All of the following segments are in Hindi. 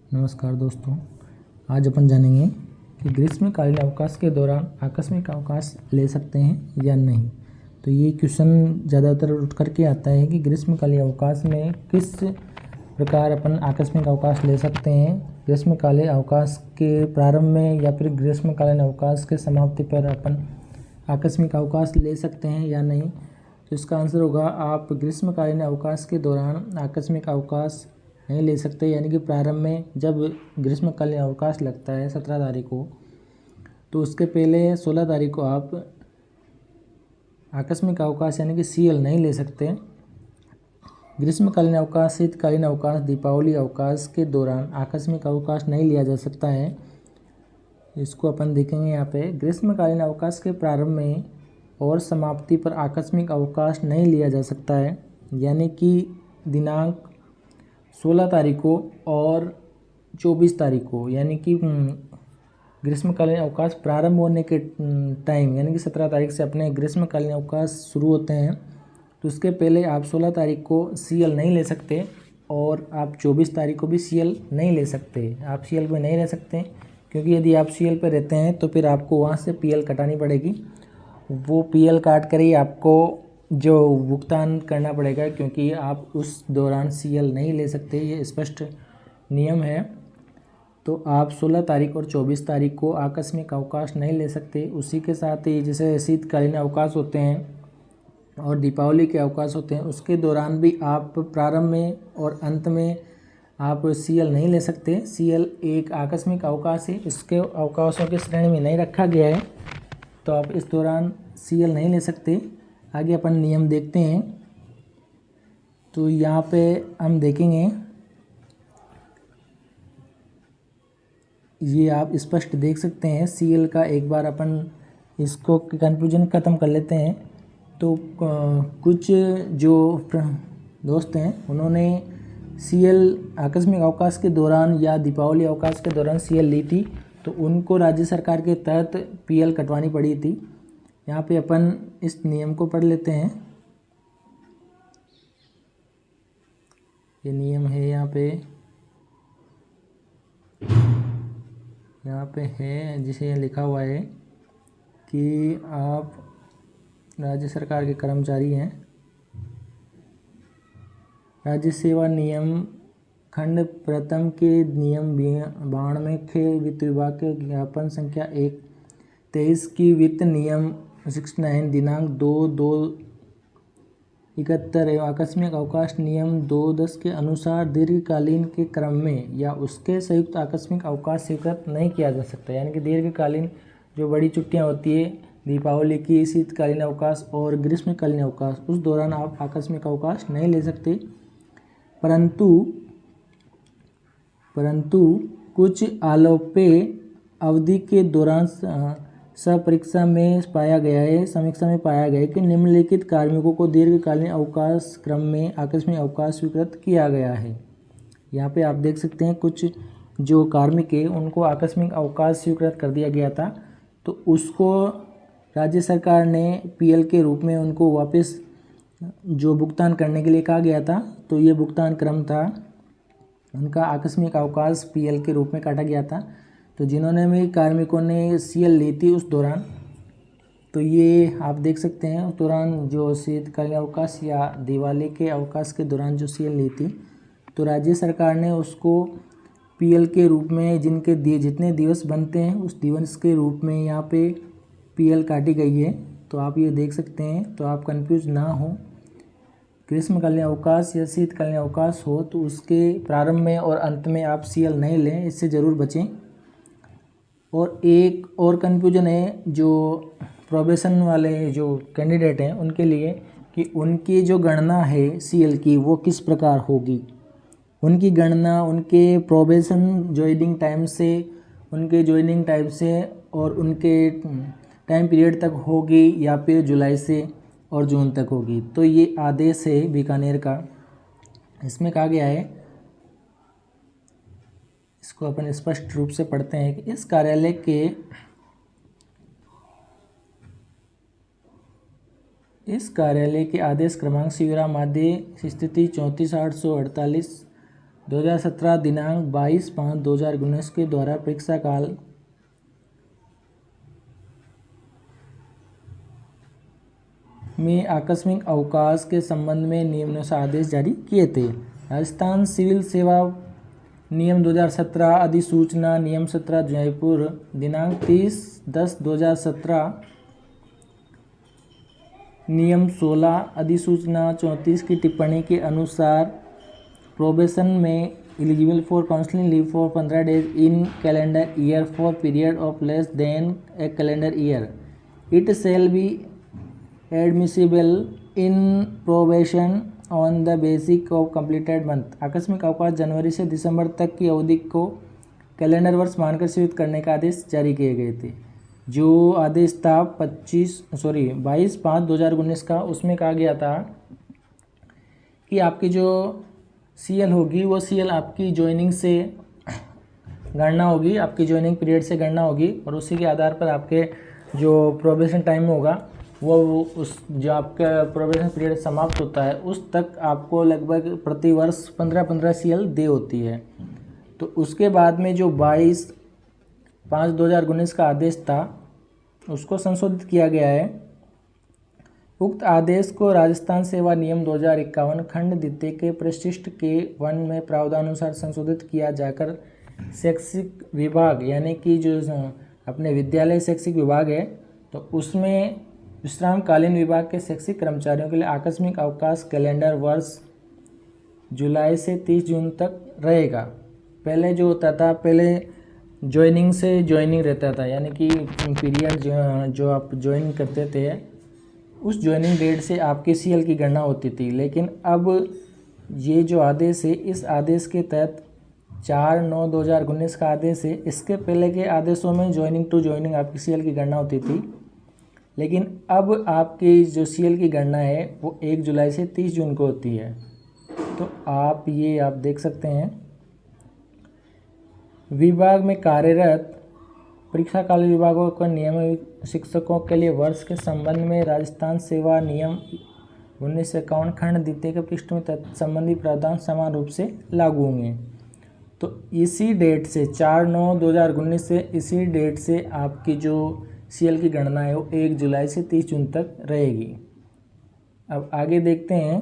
नमस्कार दोस्तों, आज अपन जानेंगे कि ग्रीष्मकालीन अवकाश के दौरान आकस्मिक अवकाश ले सकते हैं या नहीं। तो ये क्वेश्चन ज़्यादातर उठ करके आता है कि ग्रीष्मकालीन अवकाश में किस प्रकार अपन आकस्मिक अवकाश ले सकते हैं। ग्रीष्मकालीन अवकाश के प्रारंभ में या फिर ग्रीष्मकालीन अवकाश के समाप्ति पर अपन आकस्मिक अवकाश ले सकते हैं या नहीं। तो इसका आंसर होगा आप ग्रीष्मकालीन अवकाश के दौरान आकस्मिक अवकाश नहीं ले सकते। यानी कि प्रारंभ में जब ग्रीष्मकालीन अवकाश लगता है 17 तारीख को, तो उसके पहले 16 तारीख को आप आकस्मिक अवकाश यानी कि CL नहीं ले सकते। ग्रीष्मकालीन अवकाश, शीतकालीन अवकाश, दीपावली अवकाश के दौरान आकस्मिक अवकाश नहीं लिया जा सकता है। इसको अपन देखेंगे यहाँ पे। ग्रीष्मकालीन अवकाश के प्रारंभ में और समाप्ति पर आकस्मिक अवकाश नहीं लिया जा सकता है। यानी कि दिनांक 16 तारीख को और 24 तारीख को, यानी कि ग्रीष्मकालीन अवकाश प्रारंभ होने के टाइम यानी कि 17 तारीख से अपने ग्रीष्मकालीन अवकाश शुरू होते हैं। तो उसके पहले आप 16 तारीख को CL नहीं ले सकते और आप 24 तारीख को भी CL नहीं ले सकते। आप CL पे नहीं रह सकते क्योंकि यदि आप CL पे रहते हैं तो फिर आपको वहाँ से PL कटानी पड़ेगी। वो PL काट कर ही आपको जो भुगतान करना पड़ेगा, क्योंकि आप उस दौरान CL नहीं ले सकते, ये स्पष्ट नियम है। तो आप 16 तारीख और 24 तारीख को आकस्मिक अवकाश नहीं ले सकते। उसी के साथ ही जैसे शीतकालीन अवकाश होते हैं और दीपावली के अवकाश होते हैं, उसके दौरान भी आप प्रारंभ में और अंत में आप CL नहीं ले सकते। CL एक आकस्मिक अवकाश है, इसके अवकाशों की श्रेणी में नहीं रखा गया है, तो आप इस दौरान CL नहीं ले सकते। आगे अपन नियम देखते हैं। तो यहाँ पे हम देखेंगे, ये आप स्पष्ट देख सकते हैं CL का। एक बार अपन इसको कन्फ्यूजन ख़त्म कर लेते हैं। तो कुछ जो दोस्त हैं उन्होंने CL आकस्मिक अवकाश के दौरान या दीपावली अवकाश के दौरान CL ली थी, तो उनको राज्य सरकार के तहत PL कटवानी पड़ी थी। यहाँ पे अपन इस नियम को पढ़ लेते हैं। ये नियम है यहाँ पे है, जिसे लिखा हुआ है कि आप राज्य सरकार के कर्मचारी हैं। राज्य सेवा नियम खंड प्रथम के नियम 92 के वित्त विभाग के ज्ञापन संख्या 1/23 की वित्त नियम 69 दिनांक 2/2/71 एवं आकस्मिक अवकाश नियम 2/10 के अनुसार दीर्घकालीन के क्रम में या उसके संयुक्त आकस्मिक अवकाश स्वीकृत नहीं किया जा सकता। यानी कि दीर्घकालीन जो बड़ी छुट्टियां होती है, दीपावली की, शीतकालीन अवकाश और ग्रीष्मकालीन अवकाश, उस दौरान आप आकस्मिक अवकाश नहीं ले सकते। परंतु कुछ आलोप्य अवधि के दौरान समीक्षा में पाया गया है कि निम्नलिखित कार्मिकों को दीर्घकालीन अवकाश क्रम में आकस्मिक अवकाश स्वीकृत किया गया है। यहाँ पे आप देख सकते हैं कुछ जो कार्मिक है उनको आकस्मिक अवकाश स्वीकृत कर दिया गया था, तो उसको राज्य सरकार ने PL के रूप में उनको वापस जो भुगतान करने के लिए कहा गया था। तो ये भुगतान क्रम था, उनका आकस्मिक अवकाश PL के रूप में काटा गया था। तो जिन्होंने भी कार्मिकों ने CL ली थी उस दौरान, तो ये आप देख सकते हैं उस दौरान जो शीतकालीन अवकाश या दिवाली के अवकाश के दौरान जो CL ली थी, तो राज्य सरकार ने उसको PL के रूप में जिनके जितने दिवस बनते हैं उस दिवस के रूप में यहाँ पे PL काटी गई है। तो आप ये देख सकते हैं, तो आप कंफ्यूज ना हो। ग्रीष्मकालीन अवकाश या शीतकालीन अवकाश हो तो उसके प्रारंभ में और अंत में आप CL नहीं लें, इससे ज़रूर बचें। और एक और कन्फ्यूजन है जो प्रोबेशन वाले जो कैंडिडेट हैं उनके लिए, कि उनकी जो गणना है CL की वो किस प्रकार होगी। उनकी गणना उनके प्रोबेशन ज्वाइनिंग टाइम से और उनके टाइम पीरियड तक होगी या फिर जुलाई से और जून तक होगी। तो ये आदेश है बीकानेर का, इसमें कहा गया है, इसको अपन स्पष्ट रूप से पढ़ते हैं कि इस कार्यालय के आदेश क्रमांक शिवरा माध्य स्थिति 34/848 2017 दिनांक 22/5/2019 के द्वारा परीक्षा काल में आकस्मिक अवकाश के संबंध में निम्नानुसार आदेश जारी किए थे। राजस्थान सिविल सेवा नियम 2017 अधिसूचना नियम 17 जयपुर दिनांक 30/10/2017 नियम 16 अधिसूचना 34 की टिप्पणी के अनुसार प्रोबेशन में eligible for counselling leave for 15 days in calendar year for period of less than A calendar year it shall be admissible in probation on the basic of completed month. आकस्मिक अवकाश जनवरी से दिसंबर तक की अवधि को कैलेंडर वर्ष मानकर स्वीकृत करने का आदेश जारी किए गए थे। जो आदेश था 22/5/2019 का, उसमें कहा गया था कि आपकी जो सीएल होगी वो सीएल आपकी ज्वाइनिंग से गणना होगी, आपकी ज्वाइनिंग पीरियड से गणना होगी और उसी के आधार पर आपके जो प्रोबेशन टाइम होगा वो उस जो आपका प्रोबेशन पीरियड समाप्त होता है उस तक आपको लगभग प्रति वर्ष 15 सीएल दे होती है। तो उसके बाद में जो 22/5/2019 का आदेश था उसको संशोधित किया गया है। उक्त आदेश को राजस्थान सेवा नियम 2051 खंड द्वितीय के परिशिष्ट के 1 में प्रावधानानुसार संशोधित किया जाकर शैक्षिक विभाग यानी कि जो अपने विद्यालय शैक्षिक विभाग है तो उसमें विश्रामकालीन विभाग के शैक्षिक कर्मचारियों के लिए आकस्मिक अवकाश कैलेंडर वर्ष जुलाई से 30 जून तक रहेगा। पहले जो होता था, पहले ज्वाइनिंग से ज्वाइनिंग रहता था, यानी कि पीरियड जो आप ज्वाइन करते थे उस ज्वाइनिंग डेट से आपके सीएल की गणना होती थी। लेकिन अब ये जो आदेश है, इस आदेश के तहत 4/9/2019 का आदेश है। इसके पहले के आदेशों में ज्वाइनिंग टू ज्वाइनिंग आपकी सीएल की गणना होती थी, लेकिन अब आपकी जो सीएल की गणना है वो 1 जुलाई से 30 जून को होती है। तो आप देख सकते हैं विभाग में कार्यरत परीक्षाकालीन विभागों को नियमित शिक्षकों के लिए वर्ष के संबंध में राजस्थान सेवा नियम 1951 खंड द्वितीय के पृष्ठ में संबंधी प्रावधान समान रूप से लागू होंगे। तो इसी डेट से 4/9/2019 से इसी डेट से आपकी जो सीएल की गणना है वो 1 जुलाई से 30 जून तक रहेगी। अब आगे देखते हैं।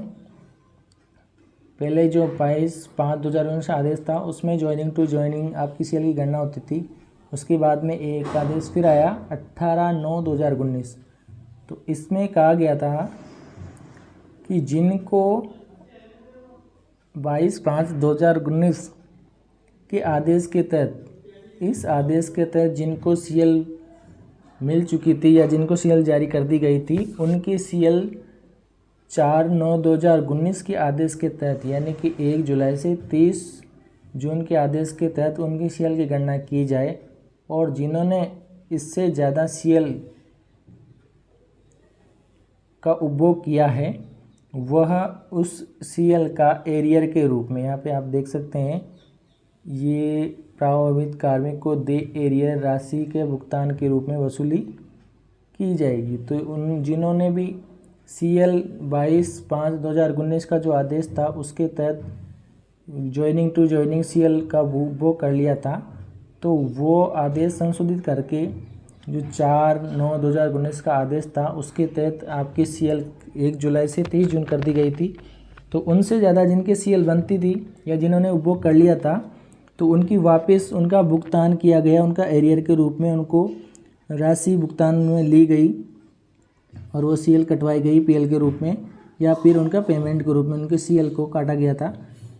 पहले जो 22/5/2019 आदेश था उसमें ज्वाइनिंग टू ज्वाइनिंग आपकी सीएल की गणना होती थी। उसके बाद में एक आदेश फिर आया 18/9/2019। तो इसमें कहा गया था कि जिनको 22/5/2019 के आदेश के तहत, इस आदेश के तहत जिनको सीएल मिल चुकी थी या जिनको सीएल जारी कर दी गई थी, उनकी सीएल 4/9/2019 के आदेश के तहत यानी कि 1 जुलाई से 30 जून के आदेश के तहत उनकी सीएल की गणना की जाए। और जिन्होंने इससे ज़्यादा सीएल का उपभोग किया है वह उस सीएल का एरियर के रूप में, यहाँ पे आप देख सकते हैं, ये प्रभावित कार्मिक को दे एरियर राशि के भुगतान के रूप में वसूली की जाएगी। तो उन जिन्होंने भी सीएल 22/5/2019 का जो आदेश था उसके तहत ज्वाइनिंग टू ज्वाइनिंग सीएल का उपभोग कर लिया था, तो वो आदेश संशोधित करके जो 4/9/2019 का आदेश था उसके तहत आपकी सीएल 1 जुलाई से 30 जून कर दी गई थी। तो उनसे ज़्यादा जिनके सीएल बनती थी या जिन्होंने उपभोग कर लिया था तो उनकी वापस उनका भुगतान किया गया, उनका एरियर के रूप में उनको राशि भुगतान में ली गई और वो सीएल कटवाई गई पीएल के रूप में, या फिर उनका पेमेंट के रूप में उनके सीएल को काटा गया था।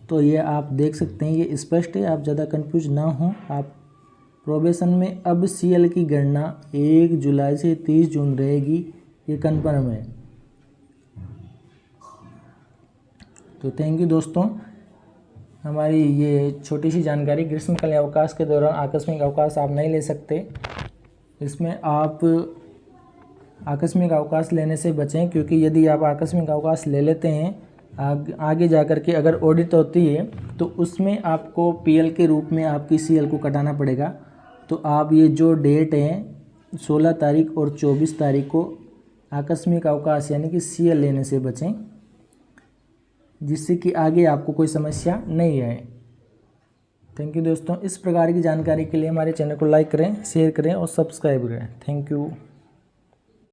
तो ये आप देख सकते हैं, ये स्पष्ट है, आप ज़्यादा कंफ्यूज ना हो। आप प्रोबेशन में अब सीएल की गणना 1 जुलाई से 30 जून रहेगी, ये कन्फर्म है। तो थैंक यू दोस्तों, हमारी ये छोटी सी जानकारी। ग्रीष्मकालीन अवकाश के दौरान आकस्मिक अवकाश आप नहीं ले सकते। इसमें आप आकस्मिक अवकाश लेने से बचें, क्योंकि यदि आप आकस्मिक अवकाश ले लेते हैं आगे जा कर के अगर ऑडिट होती है तो उसमें आपको पीएल के रूप में आपकी सीएल को कटाना पड़ेगा। तो आप ये जो डेट है 16 तारीख और 24 तारीख को आकस्मिक अवकाश यानी कि सीएल लेने से बचें, जिससे कि आगे आपको कोई समस्या नहीं आए। थैंक यू दोस्तों। इस प्रकार की जानकारी के लिए हमारे चैनल को लाइक करें, शेयर करें और सब्सक्राइब करें। Thank you.